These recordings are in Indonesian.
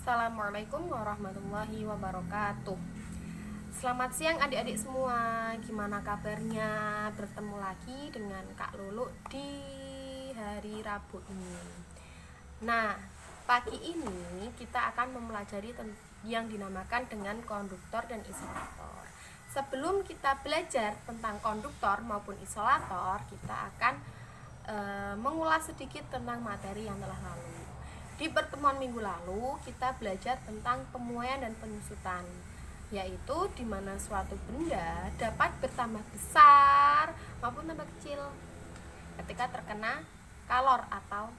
Assalamualaikum warahmatullahi wabarakatuh. Selamat siang adik-adik semua. Gimana kabarnya? Bertemu lagi dengan Kak Lulu di hari Rabu ini. Nah, pagi ini kita akan mempelajari yang dinamakan dengan konduktor dan isolator. Sebelum kita belajar tentang konduktor maupun isolator, kita akan mengulas sedikit tentang materi yang telah lalu. Di pertemuan minggu lalu kita belajar tentang pemuaian dan penyusutan, yaitu di mana suatu benda dapat bertambah besar maupun tambah kecil ketika terkena kalor atau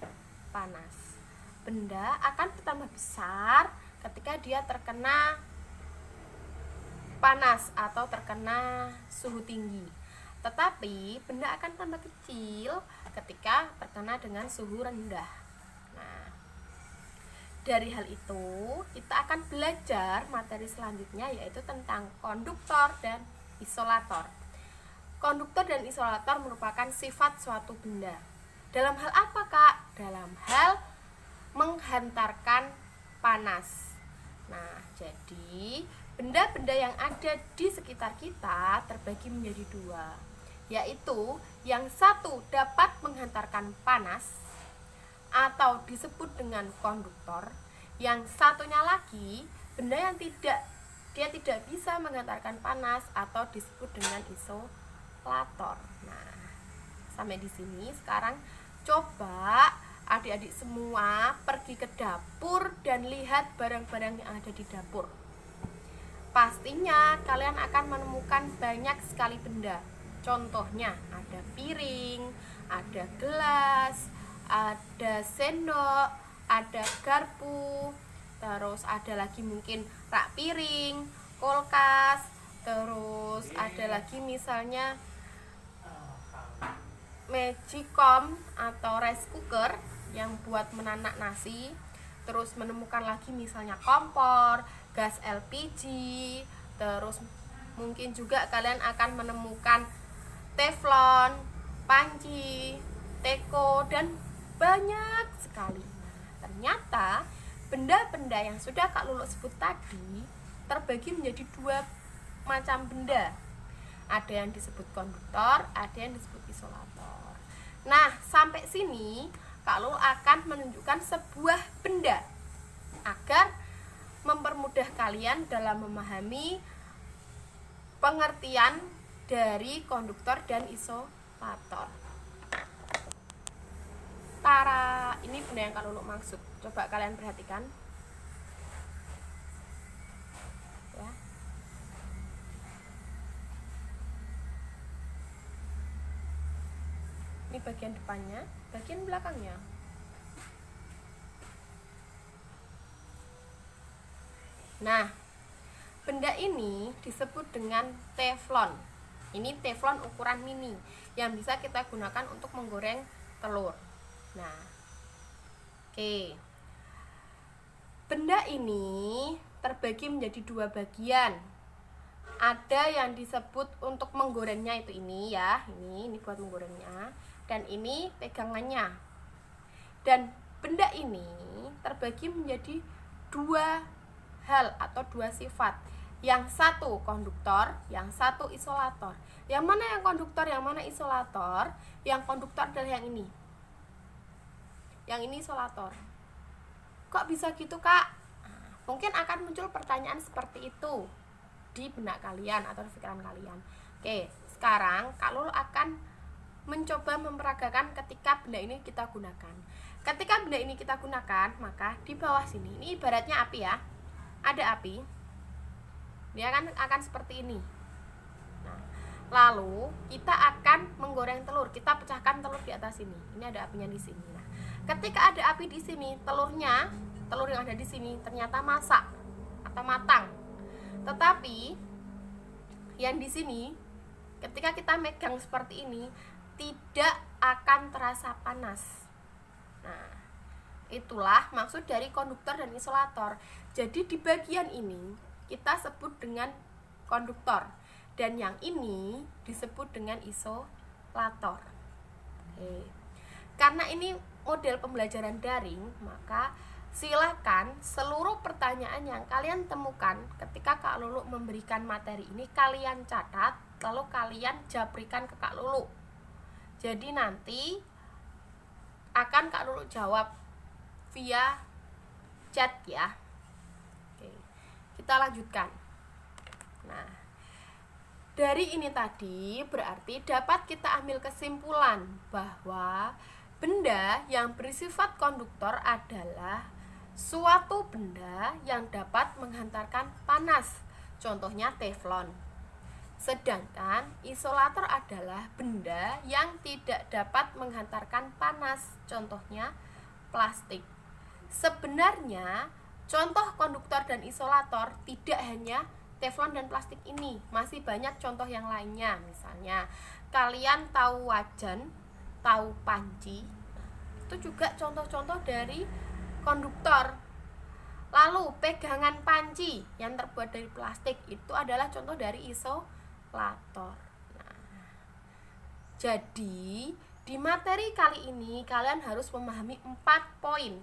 panas. Benda akan bertambah besar ketika dia terkena panas atau terkena suhu tinggi. Tetapi benda akan tambah kecil ketika terkena dengan suhu rendah. Dari hal itu, kita akan belajar materi selanjutnya, yaitu tentang konduktor dan isolator. Konduktor dan isolator merupakan sifat suatu benda. Dalam hal apa, Kak? Dalam hal menghantarkan panas. Nah, jadi benda-benda yang ada di sekitar kita terbagi menjadi dua, yaitu yang satu dapat menghantarkan panas atau disebut dengan konduktor, yang satunya lagi benda yang tidak bisa menghantarkan panas atau disebut dengan isolator. Nah, sampai di sini sekarang coba adik-adik semua pergi ke dapur dan lihat barang-barang yang ada di dapur. Pastinya kalian akan menemukan banyak sekali benda. Contohnya ada piring, ada gelas, ada sendok, ada garpu, terus ada lagi mungkin rak piring, kulkas, terus ada lagi misalnya magicom atau rice cooker yang buat menanak nasi. Terus menemukan lagi misalnya kompor, gas LPG, terus mungkin juga kalian akan menemukan teflon, panci, teko, dan banyak sekali. Nah, ternyata benda-benda yang sudah Kak Lulu sebut tadi terbagi menjadi dua macam benda. Ada yang disebut konduktor, ada yang disebut isolator. Nah, sampai sini Kak Lulu akan menunjukkan sebuah benda agar mempermudah kalian dalam memahami pengertian dari konduktor dan isolator. Tara, ini benda yang Kak Lulu maksud. Coba kalian perhatikan. Ya. Ini bagian depannya, bagian belakangnya. Nah, benda ini disebut dengan teflon. Ini teflon ukuran mini yang bisa kita gunakan untuk menggoreng telur. Nah, oke. Benda ini terbagi menjadi dua bagian. Ada yang disebut untuk menggorengnya itu ini ya, ini buat menggorengnya, dan ini pegangannya. Dan benda ini terbagi menjadi dua hal atau dua sifat. Yang satu konduktor, yang satu isolator. Yang mana yang konduktor, yang mana isolator? Yang konduktor adalah yang ini. Yang ini isolator. Kok bisa gitu, Kak? Nah, mungkin akan muncul pertanyaan seperti itu di benak kalian atau di pikiran kalian. Oke, sekarang Kak Lulu akan mencoba memperagakan ketika benda ini kita gunakan. Ketika benda ini kita gunakan, maka di bawah sini, ini ibaratnya api ya. Ada api. Dia akan seperti ini. Nah, lalu kita akan menggoreng telur. Kita pecahkan telur di atas sini. Ini ada apinya di sini. Nah, ketika ada api di sini, telur yang ada di sini ternyata masak atau matang. Tetapi yang di sini, ketika kita megang seperti ini, tidak akan terasa panas. Nah, itulah maksud dari konduktor dan isolator. Jadi di bagian ini kita sebut dengan konduktor, dan yang ini disebut dengan isolator. Oke. Karena ini model pembelajaran daring, maka Silakan seluruh pertanyaan yang kalian temukan ketika Kak Lulu memberikan materi ini kalian catat, lalu kalian japrikan ke Kak Lulu. Jadi nanti akan Kak Lulu jawab via chat ya. Oke, kita lanjutkan. Nah, dari ini tadi berarti dapat kita ambil kesimpulan bahwa benda yang bersifat konduktor adalah suatu benda yang dapat menghantarkan panas, contohnya teflon. Sedangkan isolator adalah benda yang tidak dapat menghantarkan panas, contohnya plastik. Sebenarnya contoh konduktor dan isolator tidak hanya teflon dan plastik ini, masih banyak contoh yang lainnya. Misalnya kalian tahu wajan, tahu panci, itu juga contoh-contoh dari konduktor. Lalu pegangan panci yang terbuat dari plastik itu adalah contoh dari isolator. Nah, jadi di materi kali ini kalian harus memahami 4 poin.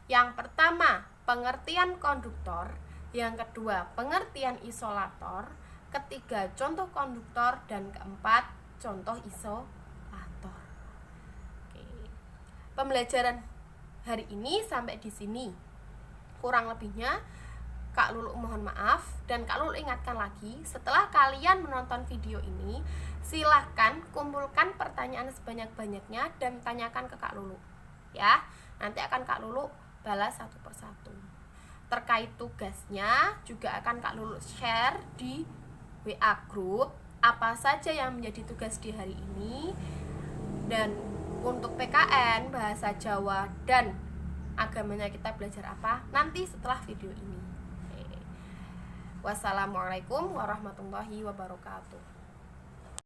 Yang pertama, pengertian konduktor. Yang kedua, pengertian isolator. Ketiga, contoh konduktor. Dan keempat, contoh isolator. Oke. Pembelajaran hari ini sampai di sini. Kurang lebihnya Kak Lulu mohon maaf, dan Kak Lulu ingatkan lagi, setelah kalian menonton video ini, silahkan kumpulkan pertanyaan sebanyak-banyaknya dan tanyakan ke Kak Lulu. Ya, nanti akan Kak Lulu balas satu persatu. Terkait tugasnya juga akan Kak Lulu share di WA group apa saja yang menjadi tugas di hari ini. Dan untuk PKN, bahasa Jawa dan agamanya kita belajar apa nanti setelah video ini. Wassalamualaikum warahmatullahi wabarakatuh.